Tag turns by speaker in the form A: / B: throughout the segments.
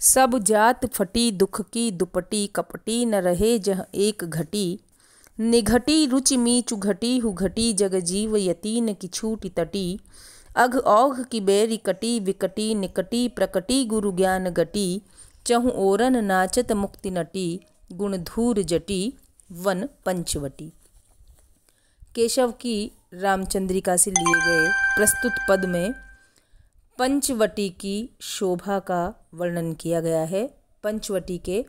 A: सब जात फटी दुख की दुपटी कपटी न रहे जह एक घटी। निघटी रुचि मीचु घटी हु घटी जग जीव यतीन की छूटी तटी। अघ औघ की बेरी कटी विकटी निकटी प्रकटी गुरु ज्ञान गटी। चहु ओरन नाचत मुक्ति नटी गुण धूर जटी वन पंचवटी। केशव की रामचंद्रिका से लिए गए प्रस्तुत पद में पंचवटी की शोभा का वर्णन किया गया है। पंचवटी के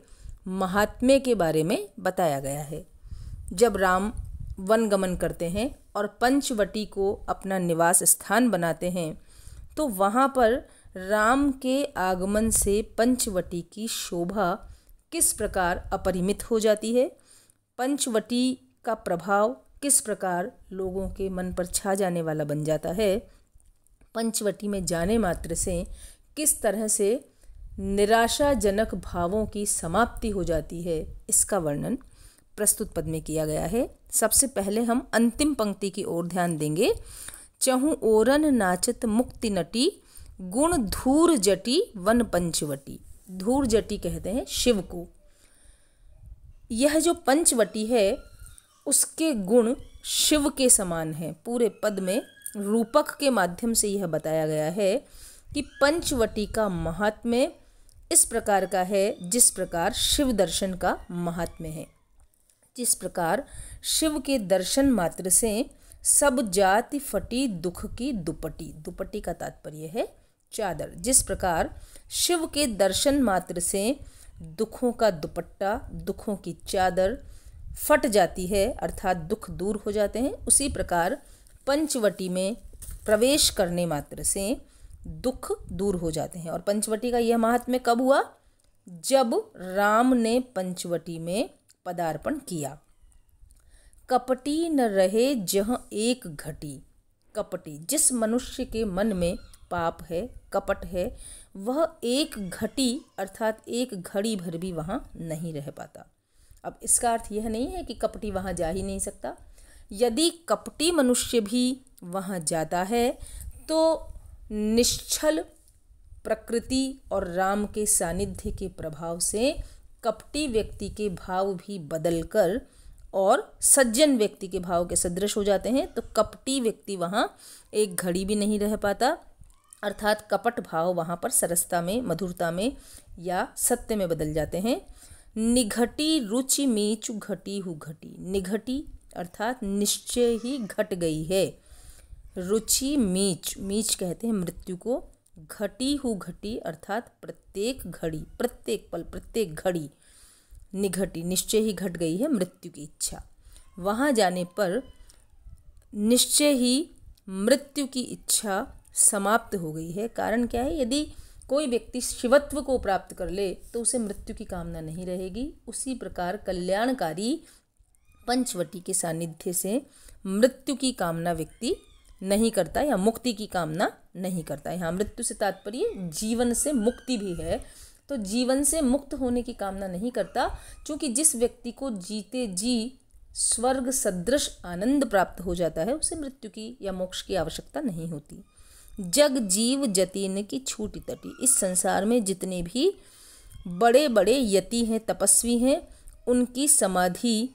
A: महात्म्य के बारे में बताया गया है। जब राम वन गमन करते हैं और पंचवटी को अपना निवास स्थान बनाते हैं तो वहाँ पर राम के आगमन से पंचवटी की शोभा किस प्रकार अपरिमित हो जाती है, पंचवटी का प्रभाव किस प्रकार लोगों के मन पर छा जाने वाला बन जाता है, पंचवटी में जाने मात्र से किस तरह से निराशाजनक भावों की समाप्ति हो जाती है, इसका वर्णन प्रस्तुत पद में किया गया है। सबसे पहले हम अंतिम पंक्ति की ओर ध्यान देंगे। चहु ओरन नाचत मुक्ति नटी गुण धूर जटी वन पंचवटी। धूर जटी कहते हैं शिव को। यह जो पंचवटी है उसके गुण शिव के समान हैं। पूरे पद में रूपक के माध्यम से यह बताया गया है कि पंचवटी का महात्म्य इस प्रकार का है जिस प्रकार शिव दर्शन का महात्म्य है। जिस प्रकार शिव के दर्शन मात्र से सब जाति फटी दुख की दुपटी। दुपटी का तात्पर्य है चादर। जिस प्रकार शिव के दर्शन मात्र से दुखों का दुपट्टा, दुखों की चादर फट जाती है अर्थात दुख दूर हो जाते हैं, उसी प्रकार पंचवटी में प्रवेश करने मात्र से दुख दूर हो जाते हैं। और पंचवटी का यह महात्म्य कब हुआ? जब राम ने पंचवटी में पदार्पण किया। कपटी न रहे जह एक घटी। कपटी, जिस मनुष्य के मन में पाप है, कपट है, वह एक घटी अर्थात एक घड़ी भर भी वहाँ नहीं रह पाता। अब इसका अर्थ यह नहीं है कि कपटी वहाँ जा ही नहीं सकता। यदि कपटी मनुष्य भी वहाँ जाता है तो निश्चल प्रकृति और राम के सानिध्य के प्रभाव से कपटी व्यक्ति के भाव भी बदलकर और सज्जन व्यक्ति के भाव के सदृश हो जाते हैं। तो कपटी व्यक्ति वहाँ एक घड़ी भी नहीं रह पाता अर्थात कपट भाव वहाँ पर सरसता में, मधुरता में या सत्य में बदल जाते हैं। निघटी रुचि मीचु घटी हु घटी। निघटी अर्थात निश्चय ही घट गई है। रुचि मीच, मीच कहते हैं मृत्यु को। घटी हु घटी अर्थात प्रत्येक घड़ी, प्रत्येक पल, प्रत्येक घड़ी। निघटी, निश्चय ही घट गई है मृत्यु की इच्छा। वहाँ जाने पर निश्चय ही मृत्यु की इच्छा समाप्त हो गई है। कारण क्या है? यदि कोई व्यक्ति शिवत्व को प्राप्त कर ले तो उसे मृत्यु की कामना नहीं रहेगी। उसी प्रकार कल्याणकारी पंचवटी के सानिध्य से मृत्यु की कामना व्यक्ति नहीं करता या मुक्ति की कामना नहीं करता। यहाँ मृत्यु से तात्पर्य जीवन से मुक्ति भी है। तो जीवन से मुक्त होने की कामना नहीं करता, क्योंकि जिस व्यक्ति को जीते जी स्वर्ग सदृश आनंद प्राप्त हो जाता है उसे मृत्यु की या मोक्ष की आवश्यकता नहीं होती। जग जीव जतीन की छूटी तटी। इस संसार में जितने भी बड़े बड़े यति हैं, तपस्वी हैं, उनकी समाधि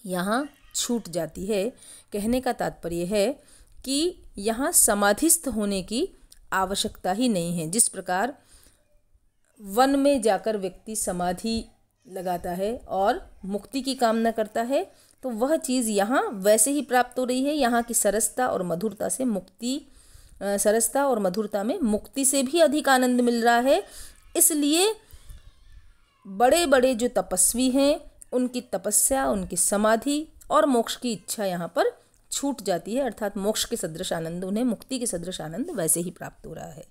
A: यहाँ छूट जाती है। कहने का तात्पर्य है कि यहाँ समाधिस्थ होने की आवश्यकता ही नहीं है। जिस प्रकार वन में जाकर व्यक्ति समाधि लगाता है और मुक्ति की कामना करता है तो वह चीज़ यहाँ वैसे ही प्राप्त हो रही है। यहाँ की सरसता और मधुरता से मुक्ति, सरसता और मधुरता में मुक्ति से भी अधिक आनंद मिल रहा है। इसलिए बड़े बड़े जो तपस्वी हैं उनकी तपस्या, उनकी समाधि और मोक्ष की इच्छा यहाँ पर छूट जाती है अर्थात मोक्ष के सदृश आनंद, उन्हें मुक्ति के सदृश आनंद वैसे ही प्राप्त हो रहा है।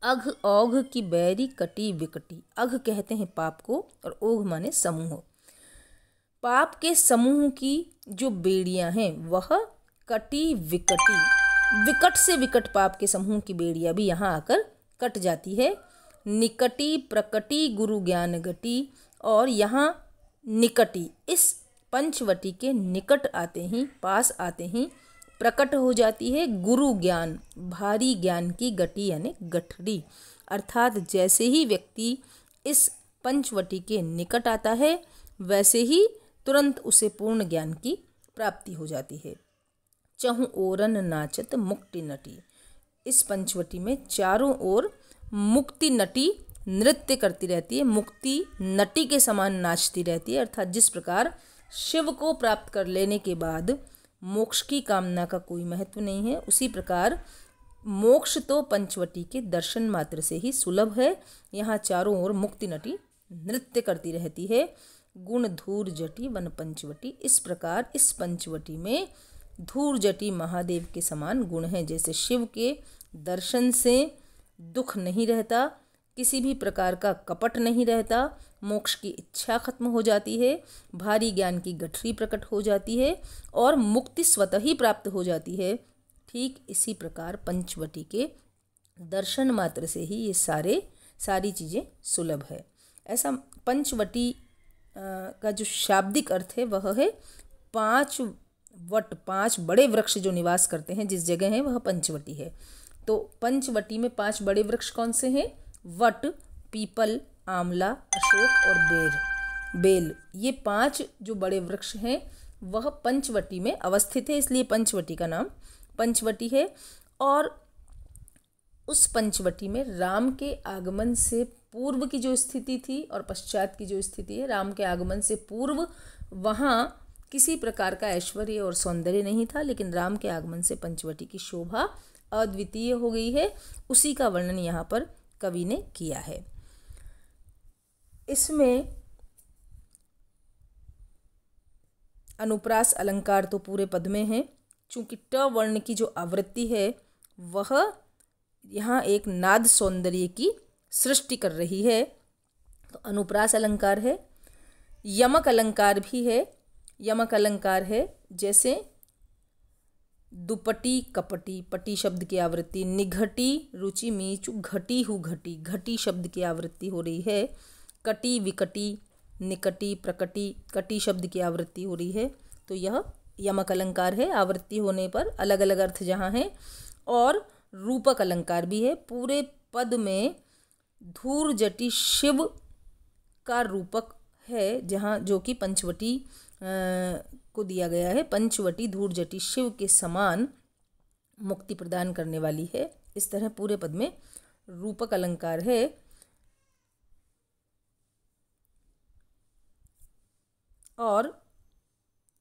A: अघ औघ की बैरी कटी विकटी। अघ कहते हैं पाप को और ओघ माने समूह। पाप के समूह की जो बेड़ियां हैं वह कटी विकटी। विकट से विकट पाप के समूह की बेड़ियां भी यहाँ आकर कट जाती है। निकटी प्रकटी गुरु ज्ञान गटी। और यहाँ निकटी, इस पंचवटी के निकट आते ही, पास आते ही प्रकट हो जाती है गुरु ज्ञान, भारी ज्ञान की गति यानी गठरी। अर्थात जैसे ही व्यक्ति इस पंचवटी के निकट आता है वैसे ही तुरंत उसे पूर्ण ज्ञान की प्राप्ति हो जाती है। चहु ओरन नाचत मुक्ति नटी। इस पंचवटी में चारों ओर मुक्ति नटी नृत्य करती रहती है, मुक्ति नटी के समान नाचती रहती है। अर्थात जिस प्रकार शिव को प्राप्त कर लेने के बाद मोक्ष की कामना का कोई महत्व नहीं है, उसी प्रकार मोक्ष तो पंचवटी के दर्शन मात्र से ही सुलभ है। यहाँ चारों ओर मुक्ति नटी नृत्य करती रहती है। गुण धूर जटी वन पंचवटी। इस प्रकार इस पंचवटी में धूर जटी महादेव के समान गुण हैं। जैसे शिव के दर्शन से दुख नहीं रहता, किसी भी प्रकार का कपट नहीं रहता, मोक्ष की इच्छा खत्म हो जाती है, भारी ज्ञान की गठरी प्रकट हो जाती है और मुक्ति स्वतः ही प्राप्त हो जाती है। ठीक इसी प्रकार पंचवटी के दर्शन मात्र से ही ये सारी चीज़ें सुलभ है। ऐसा पंचवटी का जो शाब्दिक अर्थ है वह है 5 वट, 5 बड़े वृक्ष जो निवास करते हैं जिस जगह है वह पंचवटी है। तो पंचवटी में 5 बड़े वृक्ष कौन से हैं? वट, पीपल, आंवला, अशोक और बेल। ये 5 जो बड़े वृक्ष हैं वह पंचवटी में अवस्थित है, इसलिए पंचवटी का नाम पंचवटी है। और उस पंचवटी में राम के आगमन से पूर्व की जो स्थिति थी और पश्चात की जो स्थिति है, राम के आगमन से पूर्व वहाँ किसी प्रकार का ऐश्वर्य और सौंदर्य नहीं था, लेकिन राम के आगमन से पंचवटी की शोभा अद्वितीय हो गई है। उसी का वर्णन यहाँ पर कवि ने किया है। इसमें अनुप्रास अलंकार तो पूरे पद में है। चूंकि ट वर्ण की जो आवृत्ति है वह यहाँ एक नाद सौंदर्य की सृष्टि कर रही है, तो अनुप्रास अलंकार है। यमक अलंकार भी है। यमक अलंकार है जैसे दुपटी कपटी, पटी शब्द की आवृत्ति, निघटी रुचि मीचु घटी हु घटी, घटी शब्द की आवृत्ति हो रही है। कटी विकटी, निकटी प्रकटी, कटी शब्द की आवृत्ति हो रही है। तो यह यमक अलंकार है। आवृत्ति होने पर अलग अलग अर्थ जहाँ हैं। और रूपक अलंकार भी है। पूरे पद में धूर जटी शिव का रूपक है, जहाँ जो कि पंचवटी को दिया गया है। पंचवटी धूर जटी शिव के समान मुक्ति प्रदान करने वाली है। इस तरह पूरे पद में रूपक अलंकार है। और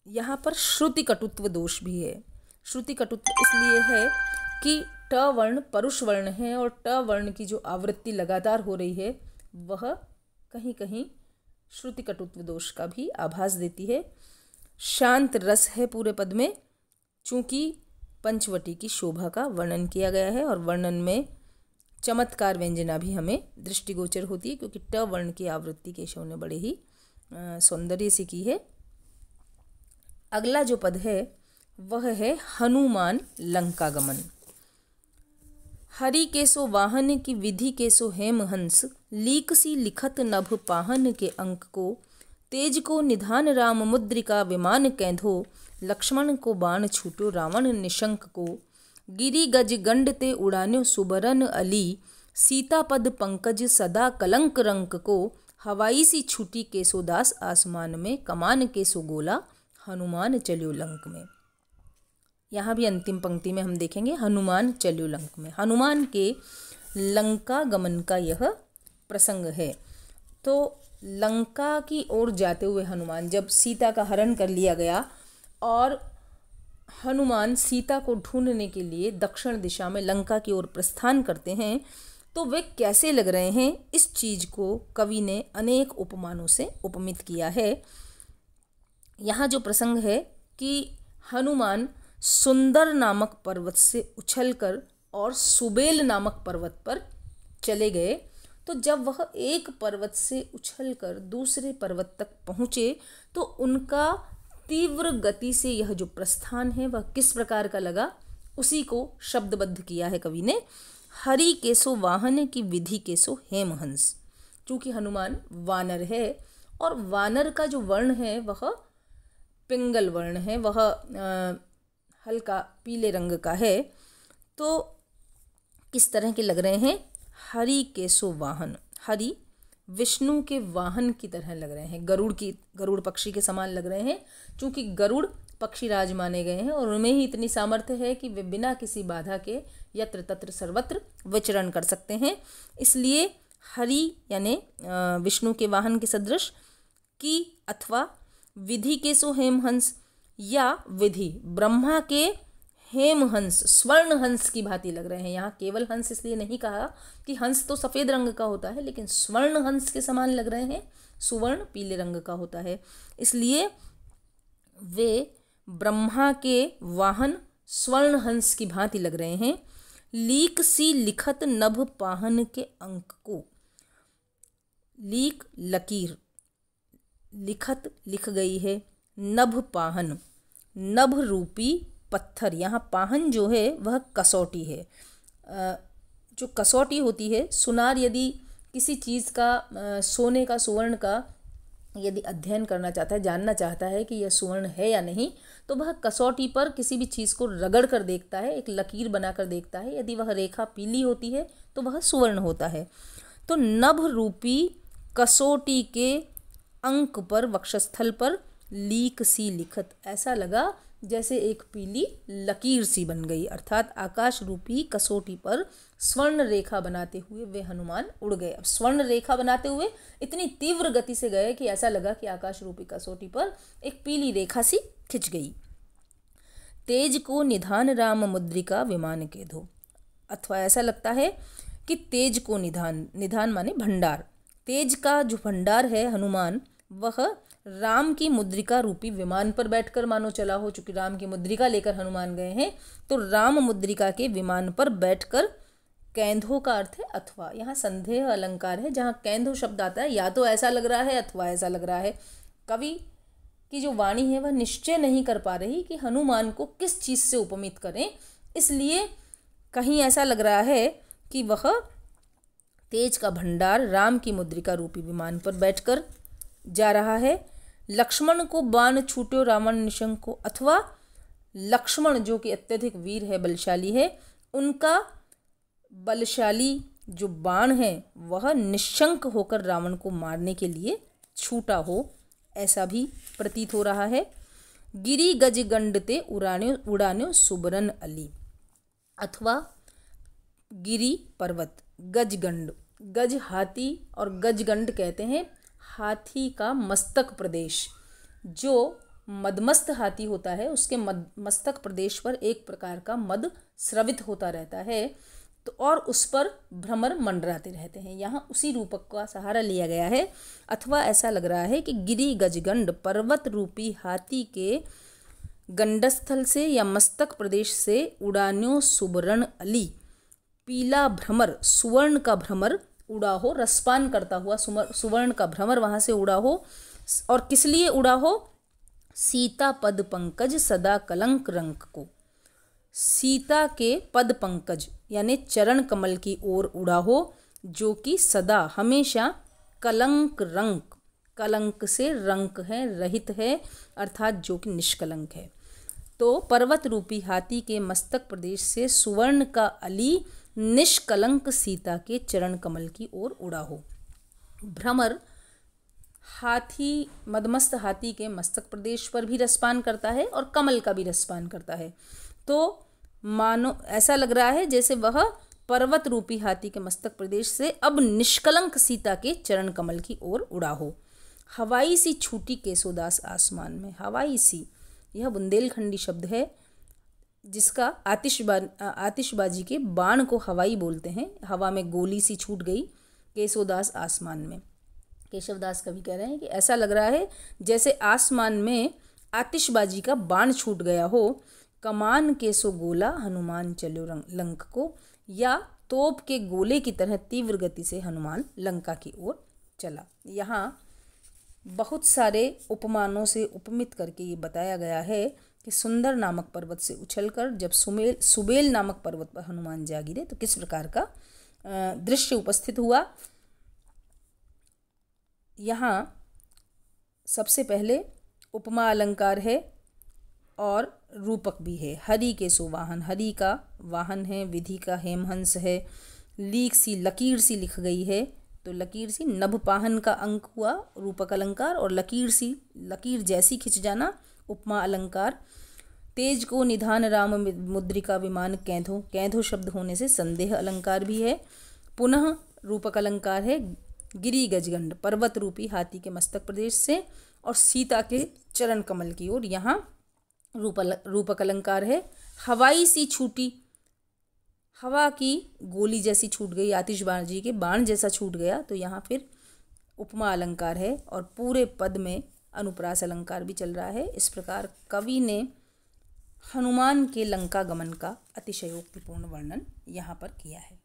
A: यहाँ पर श्रुति कटुत्व दोष भी है। श्रुति कटुत्व इसलिए है कि ट वर्ण परुष वर्ण है और ट वर्ण की जो आवृत्ति लगातार हो रही है वह कहीं कहीं श्रुति कटुत्व दोष का भी आभास देती है। शांत रस है पूरे पद में, चूंकि पंचवटी की शोभा का वर्णन किया गया है और वर्णन में चमत्कार व्यंजना भी हमें दृष्टिगोचर होती है, क्योंकि ट वर्ण की आवृत्ति केशव ने बड़े ही सौंदर्य से की है। अगला जो पद है वह है हनुमान लंकागमन। हरि केसो वाहन की विधि केसो हेम हंस, लीक सी लिखत नभ पाहन के अंक को, तेज को निधान राम मुद्रिका विमान कैंधो, लक्ष्मण को बाण छूटो रावण निशंक को, गिरी गज गंड ते उड़ान्यो सुबरन अली, सीता पद पंकज सदा कलंक रंक को, हवाई सी छूटी केसोदास आसमान में, कमान केसो गोला हनुमान चलियो लंक में। यहाँ भी अंतिम पंक्ति में हम देखेंगे हनुमान चलियो लंक में। हनुमान के लंका गमन का यह प्रसंग है। तो लंका की ओर जाते हुए हनुमान, जब सीता का हरण कर लिया गया और हनुमान सीता को ढूंढने के लिए दक्षिण दिशा में लंका की ओर प्रस्थान करते हैं, तो वे कैसे लग रहे हैं, इस चीज को कवि ने अनेक उपमानों से उपमित किया है। यहाँ जो प्रसंग है कि हनुमान सुंदर नामक पर्वत से उछलकर और सुबेल नामक पर्वत पर चले गए, तो जब वह एक पर्वत से उछलकर दूसरे पर्वत तक पहुँचे तो उनका तीव्र गति से यह जो प्रस्थान है वह किस प्रकार का लगा, उसी को शब्दबद्ध किया है कवि ने। हरि केसो वाहन की विधि केसो हेमहंस। चूँकि हनुमान वानर है और वानर का जो वर्ण है वह पिंगल वर्ण है, वह हल्का पीले रंग का है, तो किस तरह के लग रहे हैं, हरि केशो वाहन। हरि विष्णु के वाहन की तरह लग रहे हैं, गरुड़ पक्षी के समान लग रहे हैं, क्योंकि गरुड़ पक्षी राज माने गए हैं और उनमें ही इतनी सामर्थ्य है कि वे बिना किसी बाधा के यत्र तत्र सर्वत्र विचरण कर सकते हैं। इसलिए हरि यानी विष्णु के वाहन के सदृश, की अथवा विधि केशो हेमहंस, या विधि ब्रह्मा के हेमहंस स्वर्ण हंस की भांति लग रहे हैं। यहाँ केवल हंस इसलिए नहीं कहा कि हंस तो सफ़ेद रंग का होता है, लेकिन स्वर्ण हंस के समान लग रहे हैं। सुवर्ण पीले रंग का होता है, इसलिए वे ब्रह्मा के वाहन स्वर्ण हंस की भांति लग रहे हैं। लीक सी लिखत नभ पाहन के अंक को। लीक लकीर, लिखत लिख गई है, नभ पाहन नभ रूपी पत्थर। यहाँ पाहन जो है वह कसौटी है। जो कसौटी होती है, सुनार यदि किसी चीज़ का सोने का सुवर्ण का यदि अध्ययन करना चाहता है, जानना चाहता है कि यह सुवर्ण है या नहीं, तो वह कसौटी पर किसी भी चीज़ को रगड़ कर देखता है, एक लकीर बनाकर देखता है। यदि वह रेखा पीली होती है तो वह सुवर्ण होता है। तो नभ रूपी कसौटी के अंक पर, वक्षस्थल पर लीक सी लिखत, ऐसा लगा जैसे एक पीली लकीर सी बन गई, अर्थात आकाश रूपी कसौटी पर स्वर्ण रेखा बनाते हुए वे हनुमान उड़ गए। अब स्वर्ण रेखा बनाते हुए इतनी तीव्र गति से गए कि ऐसा लगा कि आकाश रूपी कसौटी पर एक पीली रेखा सी खिंच गई। तेज को निधान राम मुद्रिका विमान के धो, अथवा ऐसा लगता है कि तेज को निधान, निधान माने भंडार, तेज का जो भंडार है हनुमान, वह राम की मुद्रिका रूपी विमान पर बैठकर मानो चला हो। चूंकि राम की मुद्रिका लेकर हनुमान गए हैं, तो राम मुद्रिका के विमान पर बैठकर, कैंधो का अर्थ है अथवा, यहाँ संदेह अलंकार है। जहाँ कैंधो शब्द आता है, या तो ऐसा लग रहा है अथवा ऐसा लग रहा है। कवि की जो वाणी है वह निश्चय नहीं कर पा रही कि हनुमान को किस चीज़ से उपमित करें, इसलिए कहीं ऐसा लग रहा है कि वह तेज का भंडार राम की मुद्रिका रूपी विमान पर बैठकर जा रहा है। लक्ष्मण को बाण छूट्यो रावण निशंक को, अथवा लक्ष्मण जो कि अत्यधिक वीर है, बलशाली है, उनका बलशाली जो बाण है वह निशंक होकर रावण को मारने के लिए छूटा हो, ऐसा भी प्रतीत हो रहा है। गिरी गज गंडते उड़ान्यो सुबरन अली, अथवा गिरी पर्वत, गजगंड, गज हाथी और गजगंड कहते हैं हाथी का मस्तक प्रदेश। जो मदमस्त हाथी होता है उसके मस्तक प्रदेश पर एक प्रकार का मद स्रवित होता रहता है, तो और उस पर भ्रमर मंडराते रहते हैं। यहाँ उसी रूपक का सहारा लिया गया है। अथवा ऐसा लग रहा है कि गिरी गजगंड पर्वत रूपी हाथी के गंडस्थल से या मस्तक प्रदेश से उड़ान्यो सुबरण अली, पीला भ्रमर, सुवर्ण का भ्रमर उड़ा हो, रसपान करता हुआ सुवर्ण का भ्रमर वहाँ से उड़ा हो। और किस लिए उड़ा हो? सीता पद पंकज सदा कलंक रंक को, सीता के पद पंकज यानी चरण कमल की ओर उड़ा हो, जो कि सदा हमेशा कलंक रंक, कलंक से रंक है, रहित है, अर्थात जो कि निष्कलंक है। तो पर्वत रूपी हाथी के मस्तक प्रदेश से सुवर्ण का अली निष्कलंक सीता के चरण कमल की ओर उड़ा हो। भ्रमर हाथी, मदमस्त हाथी के मस्तक प्रदेश पर भी रसपान करता है और कमल का भी रसपान करता है। तो मानो ऐसा लग रहा है जैसे वह पर्वत रूपी हाथी के मस्तक प्रदेश से अब निष्कलंक सीता के चरण कमल की ओर उड़ा हो। हवाई सी छूटी केशोदास आसमान में, हवाई सी यह बुंदेलखंडी शब्द है, जिसका आतिशबाजी के बाण को हवाई बोलते हैं। हवा में गोली सी छूट गई केशोदास आसमान में। केशवदास कवि कह रहे हैं कि ऐसा लग रहा है जैसे आसमान में आतिशबाजी का बाण छूट गया हो। कमान के सो गोला हनुमान चलो लंक को, या तोप के गोले की तरह तीव्र गति से हनुमान लंका की ओर चला। यहाँ बहुत सारे उपमानों से उपमित करके ये बताया गया है कि सुंदर नामक पर्वत से उछलकर जब सुबेल नामक पर्वत पर हनुमान जा गिरे तो किस प्रकार का दृश्य उपस्थित हुआ। यहाँ सबसे पहले उपमा अलंकार है और रूपक भी है। हरि के सो वाहन, हरि का वाहन है, विधि का हेमहंस है, लीक सी लकीर सी लिख गई है, तो लकीर सी नभपाहन का अंक हुआ रूपक अलंकार, और लकीर सी लकीर जैसी खिंच जाना उपमा अलंकार। तेज को निधान राम मुद्रिका विमान कैंधो, कैंधो शब्द होने से संदेह अलंकार भी है। पुनः रूपक अलंकार है गिरी गजगंड, पर्वत रूपी हाथी के मस्तक प्रदेश से और सीता के चरण कमल की ओर। यहाँ रूपक अलंकार है हवाई सी छूटी, हवा की गोली जैसी छूट गई, आतिशबाजी के बाण जैसा छूट गया, तो यहाँ फिर उपमा अलंकार है। और पूरे पद में अनुप्रास अलंकार भी चल रहा है। इस प्रकार कवि ने हनुमान के लंका गमन का अतिशयोक्तिपूर्ण वर्णन यहाँ पर किया है।